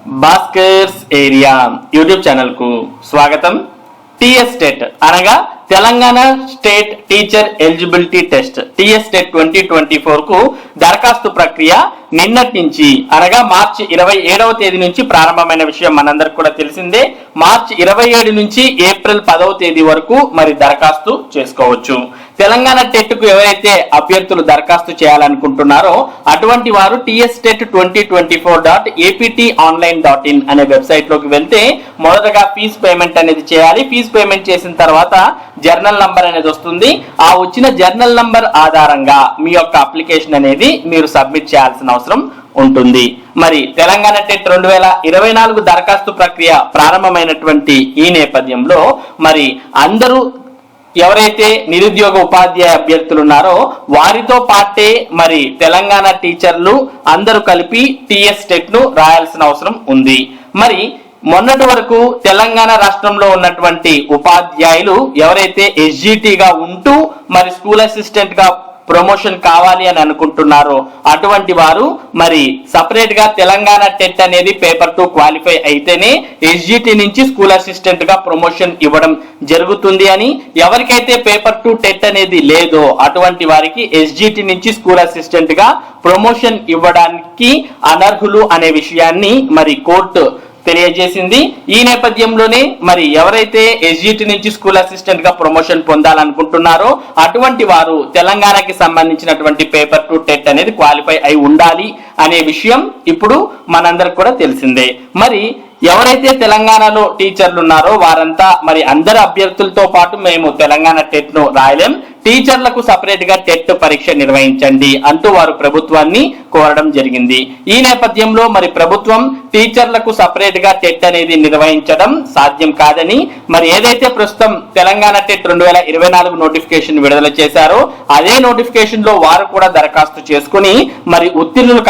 Bhaskar's area YouTube channel కు స్వాగతం. TS TET అనగా Telangana state teacher eligibility test TS-TET 2024 కు దరఖాస్తు ప్రక్రియ నిన్నటి నుంచి అనగా మార్చి 27వ తేదీ నుంచి ప్రారంభమైన విషయం మనందరికి కూడా తెలిసిందే. మార్చి 27 నుంచి ఏప్రిల్ 10వ తేదీ వరకు మరి దరఖాస్తు చేసుకోవచ్చు. తెలంగాణ టెట్ కు ఎవరైతే అభ్యర్థులు దరఖాస్తు చేయాలనుకుంటున్నారో అటువంటి వారు ts-tet2024.aptonline.in అనే వెబ్సైట్ లోకి వెళ్తే మొదటగా ఫీజు పేమెంట్ అనేది చేయాలి. ఫీజు పేమెంట్ చేసిన తర్వాత జర్నల్ నంబర్ అనేది వస్తుంది. ఆ వచ్చిన జర్నల్ నంబర్ ఆధారంగా మీ యొక్క అప్లికేషన్ అనేది మీరు సబ్మిట్ చేయాల్సిన అవసరం ఉంటుంది. మరి తెలంగాణ టెట్ 2024 దరఖాస్తు ప్రక్రియ ప్రారంభమైనటువంటి ఈ నేపథ్యంలో మరి అందరూ ఎవరైతే నిరుద్యోగ ఉపాధ్యాయ అభ్యర్థులు ఉన్నారో వారితో పాటే మరి తెలంగాణ టీచర్లు అందరూ కలిపి టీఎస్-టెట్ ను రాయాల్సిన అవసరం ఉంది. మరి మొన్నటి వరకు తెలంగాణ రాష్ట్రంలో ఉన్నటువంటి ఉపాధ్యాయులు ఎవరైతే ఎస్జిటిగా ఉంటూ మరి స్కూల్ అసిస్టెంట్ గా ప్రమోషన్ కావాలి అని అనుకుంటున్నారో అటువంటి వారు మరి సపరేట్ గా తెలంగాణ టెట్ అనేది పేపర్ 2 క్వాలిఫై అయితేనే ఎస్జిటి నుంచి స్కూల్ అసిస్టెంట్ గా ప్రమోషన్ ఇవ్వడం జరుగుతుంది అని, ఎవరికైతే పేపర్ 2 టెట్ అనేది లేదో అటువంటి వారికి ఎస్జిటి నుంచి స్కూల్ అసిస్టెంట్ గా ప్రమోషన్ ఇవ్వడానికి అనర్హులు అనే విషయాన్ని మరి కోర్టు తెలియజేసింది. ఈ నేపథ్యంలోనే మరి ఎవరైతే ఎస్జిటి నుంచి స్కూల్ అసిస్టెంట్ గా ప్రమోషన్ పొందాలనుకుంటున్నారో అటువంటి వారు తెలంగాణకి సంబంధించినటువంటి పేపర్ 2 టెట్ అనేది క్వాలిఫై అయి ఉండాలి అనే విషయం ఇప్పుడు మనందరికి కూడా తెలిసిందే. మరి ఎవరైతే తెలంగాణలో టీచర్లు ఉన్నారో వారంతా మరి అందరు అభ్యర్థులతో పాటు మేము తెలంగాణ టెట్ ను రాయలేం, టీచర్లకు సపరేట్ గా టెట్ పరీక్ష నిర్వహించండి అంటూ వారు ప్రభుత్వాన్ని కోరడం జరిగింది. ఈ నేపథ్యంలో మరి ప్రభుత్వం టీచర్లకు సపరేట్ గా టెట్ అనేది నిర్వహించడం సాధ్యం కాదని మరి ఏదైతే ప్రస్తుతం తెలంగాణ టెట్ 2024 నోటిఫికేషన్ విడుదల చేశారో అదే నోటిఫికేషన్ లో వారు కూడా దరఖాస్తు చేసుకుని మరి ఉత్తీర్ణులు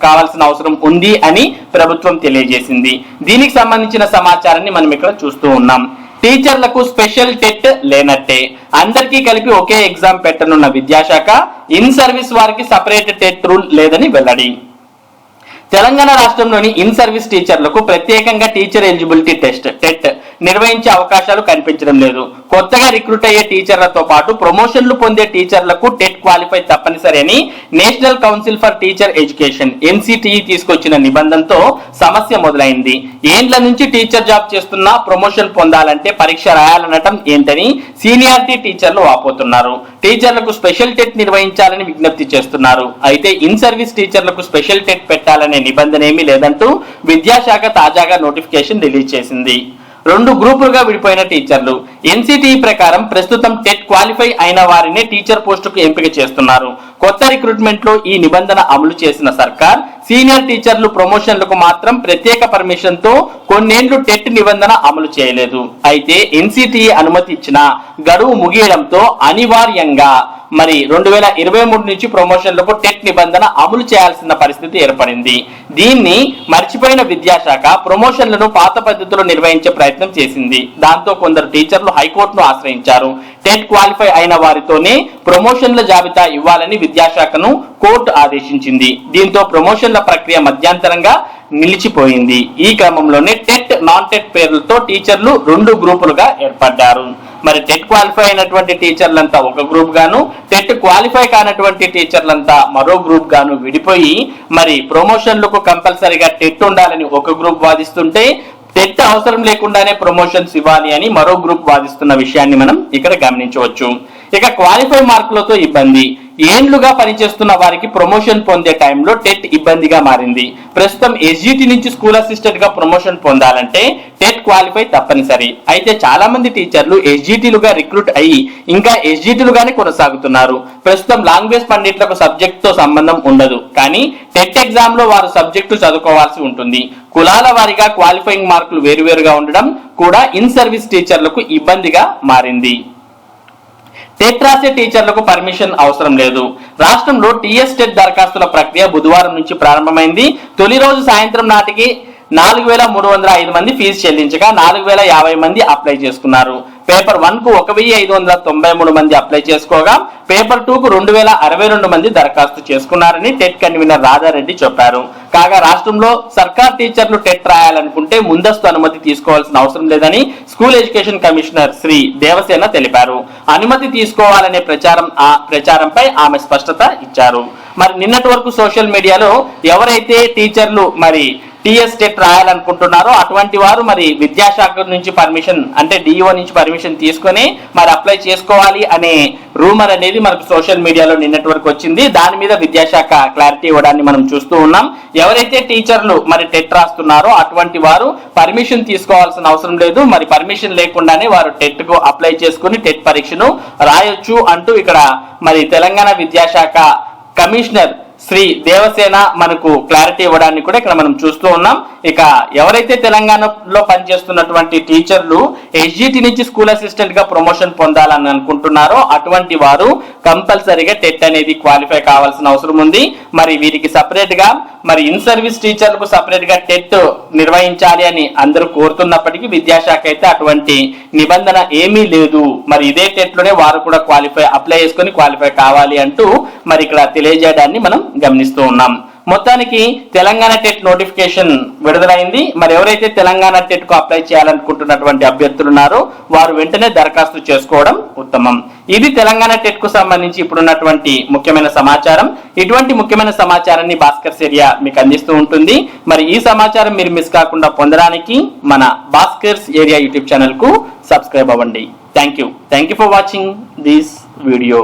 కావాల్సిన అవసరం ఉంది అని ప్రభుత్వం తెలియజేసింది. దీనికి సంబంధించిన సమాచారాన్ని మనం ఇక్కడ చూస్తూ ఉన్నాం. టీచర్లకు స్పెషల్ టెట్ లేనట్టే, అందరికీ కలిపి ఒకే ఎగ్జామ్ పెట్టనున్న విద్యాశాఖ, ఇన్ సర్వీస్ వారికి సపరేట్ టెట్ రూల్ లేదని వెల్లడి. తెలంగాణ రాష్ట్రంలోని ఇన్ సర్వీస్ టీచర్లకు ప్రత్యేకంగా టీచర్ ఎలిజిబిలిటీ టెస్ట్ టెట్ నిర్వహించే అవకాశాలు కనిపించడం లేదు. కొత్తగా రిక్రూట్ అయ్యే టీచర్లతో పాటు ప్రమోషన్లు పొందే టీచర్లకు టెట్ క్వాలిఫై తప్పనిసరి అని national council for teacher education NCTE తీసుకొచ్చిన నిబంధనతో సమస్య మొదలైంది. ఏండ్ల నుంచి టీచర్ జాబ్ చేస్తున్నా ప్రమోషన్ పొందాలంటే పరీక్ష రాయాలనటం ఏంటని సీనియారిటీ టీచర్లు వాపోతున్నారు. టీచర్లకు స్పెషల్ టెట్ నిర్వహించాలని విజ్ఞప్తి చేస్తున్నారు. అయితే ఇన్ సర్వీస్ టీచర్లకు స్పెషల్ టెట్ పెట్టాలనే నిబంధన ఏమీ లేదంటూ విద్యాశాఖ తాజాగా నోటిఫికేషన్ రిలీజ్ చేసింది. 2 గ్రూపులుగా విడిపోయిన టీచర్లు. NCTE ప్రకారం ప్రస్తుతం టెట్ క్వాలిఫై అయిన వారినే టీచర్ పోస్టుకు ఎంపిక చేస్తున్నారు. కొత్త రిక్రూట్మెంట్ లో ఈ నిబంధన అమలు చేసిన సర్కార్ సీనియర్ టీచర్లు ప్రమోషన్లకు మాత్రం ప్రత్యేక పర్మిషన్ తో కొన్నేళ్లు టెట్ నిబంధన అమలు చేయలేదు. అయితే NCTE అనుమతి ఇచ్చిన గడువు ముగియడంతో అనివార్యంగా మరి 2023 నుంచి ప్రమోషన్లకు టెట్ నిబంధన అమలు చేయాల్సిన పరిస్థితి ఏర్పడింది. దీన్ని మర్చిపోయిన విద్యాశాఖ ప్రమోషన్లను పాత పద్ధతిలో నిర్వహించే ప్రయత్నం చేసింది. దాంతో కొందరు టీచర్లు హైకోర్టును ఆశ్రయించారు. టెట్ క్వాలిఫై అయిన వారితోనే ప్రమోషన్ల జాబితా ఇవ్వాలని విద్యాశాఖను కోర్టు ఆదేశించింది. దీంతో ప్రమోషన్ల ప్రక్రియ మధ్యంతరంగా నిలిచిపోయింది. ఈ క్రమంలోనే టెట్ నాన్ టెట్ పేర్లతో టీచర్లు 2 గ్రూపులుగా ఏర్పడ్డారు. మరి టెట్ క్వాలిఫై అయినటువంటి టీచర్లంతా ఒక గ్రూప్ గాను, టెట్ క్వాలిఫై కానటువంటి టీచర్లంతా మరో గ్రూప్ గాను విడిపోయి మరి ప్రమోషన్లకు కంపల్సరీగా టెట్ ఉండాలని ఒక గ్రూప్ వాదిస్తుంటే టెట్ అవసరం లేకుండానే ప్రమోషన్స్ ఇవ్వాలి అని మరో గ్రూప్ వాదిస్తున్న విషయాన్ని మనం ఇక్కడ గమనించవచ్చు. ఇక క్వాలిఫై మార్కులతో ఇబ్బంది. ఏండ్లుగా పనిచేస్తున్న వారికి ప్రమోషన్ పొందే టైంలో టెట్ ఇబ్బందిగా మారింది. ప్రస్తుతం ఎస్జిటి నుంచి స్కూల్ అసిస్టెంట్ గా ప్రమోషన్ పొందాలంటే టెట్ క్వాలిఫై తప్పనిసరి. అయితే చాలా మంది టీచర్లు ఎస్జిటిలుగా రిక్రూట్ అయ్యి ఇంకా ఎస్జిటిలుగానే కొనసాగుతున్నారు. ప్రస్తుతం లాంగ్వేజ్ పండిట్లకు సబ్జెక్ట్ తో సంబంధం ఉండదు, కానీ టెట్ ఎగ్జామ్ లో వారు సబ్జెక్టు చదువుకోవాల్సి ఉంటుంది. కులాల వారీగా క్వాలిఫైయింగ్ మార్కులు వేరువేరుగా ఉండడం కూడా ఇన్ సర్వీస్ టీచర్లకు ఇబ్బందిగా మారింది. టెట్ రాసే టీచర్లకు పర్మిషన్ అవసరం లేదు. రాష్ట్రంలో టీఎస్-టెట్ దరఖాస్తుల ప్రక్రియ బుధవారం నుంచి ప్రారంభమైంది. తొలి రోజు సాయంత్రం నాటికి 4305 మంది ఫీజు చెల్లించగా 4050 మంది అప్లై చేసుకున్నారు. పేపర్ 1 కు 1593 మంది అప్లై చేసుకోగా పేపర్ 2 కు 2062 మంది దరఖాస్తు చేసుకున్నారని టెట్ కన్వీనర్ రాధారెడ్డి చెప్పారు. కాగా రాష్ట్రంలో సర్కార్ టీచర్లు టెట్ రాయాలనుకుంటే ముందస్తు అనుమతి తీసుకోవాల్సిన అవసరం లేదని school education commissioner Shri Devasena తెలిపారు. అనుమతి తీసుకోవాలనే ప్రచారంపై ఆమె స్పష్టత ఇచ్చారు. మరి నిన్నటి వరకు సోషల్ మీడియాలో ఎవరైతే టీచర్లు మరి టీఎస్ టెట్ రాయాలనుకుంటున్నారో అటువంటి వారు మరి విద్యాశాఖ నుంచి పర్మిషన్ అంటే డిఓ నుంచి పర్మిషన్ తీసుకొని మరి అప్లై చేసుకోవాలి అనే రూమర్ అనేది మనకు సోషల్ మీడియాలో నిన్నటి వరకు వచ్చింది. దాని మీద విద్యాశాఖ క్లారిటీ ఇవ్వడాన్ని మనం చూస్తూ ఉన్నాం. ఎవరైతే టీచర్లు మరి టెట్ రాస్తున్నారో అటువంటి వారు పర్మిషన్ తీసుకోవాల్సిన అవసరం లేదు. మరి పర్మిషన్ లేకుండానే వారు టెట్ కు అప్లై చేసుకుని టెట్ పరీక్షను రాయొచ్చు అంటూ ఇక్కడ మరి తెలంగాణ విద్యాశాఖ కమిషనర్ శ్రీ దేవసేన మనకు క్లారిటీ ఇవ్వడాన్ని కూడా ఇక్కడ మనం చూస్తూ ఉన్నాం. ఇక ఎవరైతే తెలంగాణలో పనిచేస్తున్నటువంటి టీచర్లు ఎస్జిటి నుంచి స్కూల్ అసిస్టెంట్ గా ప్రమోషన్ పొందాలని అనుకుంటున్నారో అటువంటి వారు కంపల్సరీగా టెట్ అనేది క్వాలిఫై కావాల్సిన అవసరం ఉంది. మరి వీరికి సపరేట్ గా మరి ఇన్ సర్వీస్ టీచర్లకు సపరేట్ గా టెట్ నిర్వహించాలి అని అందరూ కోరుతున్నప్పటికీ విద్యాశాఖ అయితే అటువంటి నిబంధన ఏమీ లేదు. మరి ఇదే టెట్ లోనే వారు కూడా అప్లై చేసుకుని క్వాలిఫై కావాలి అంటూ మరి ఇక్కడ తెలియజేయడాన్ని మనం గమనిస్తూ ఉన్నాం. మొత్తానికి తెలంగాణ టెట్ నోటిఫికేషన్ విడుదలైంది. మరి ఎవరైతే తెలంగాణ టెట్ కు అప్లై చేయాలనుకుంటున్నటువంటి అభ్యర్థులు ఉన్నారో వారు వెంటనే దరఖాస్తు చేసుకోవడం ఉత్తమం. ఇది తెలంగాణ టెట్ కు సంబంధించి ఇప్పుడున్నటువంటి ముఖ్యమైన సమాచారం. ఇటువంటి ముఖ్యమైన సమాచారాన్ని భాస్కర్స్ ఏరియా మీకు అందిస్తూ ఉంటుంది. మరి ఈ సమాచారం మీరు మిస్ కాకుండా పొందడానికి మన భాస్కర్స్ ఏరియా యూట్యూబ్ ఛానల్ కు సబ్స్క్రైబ్ అవ్వండి. Thank you for watching this video.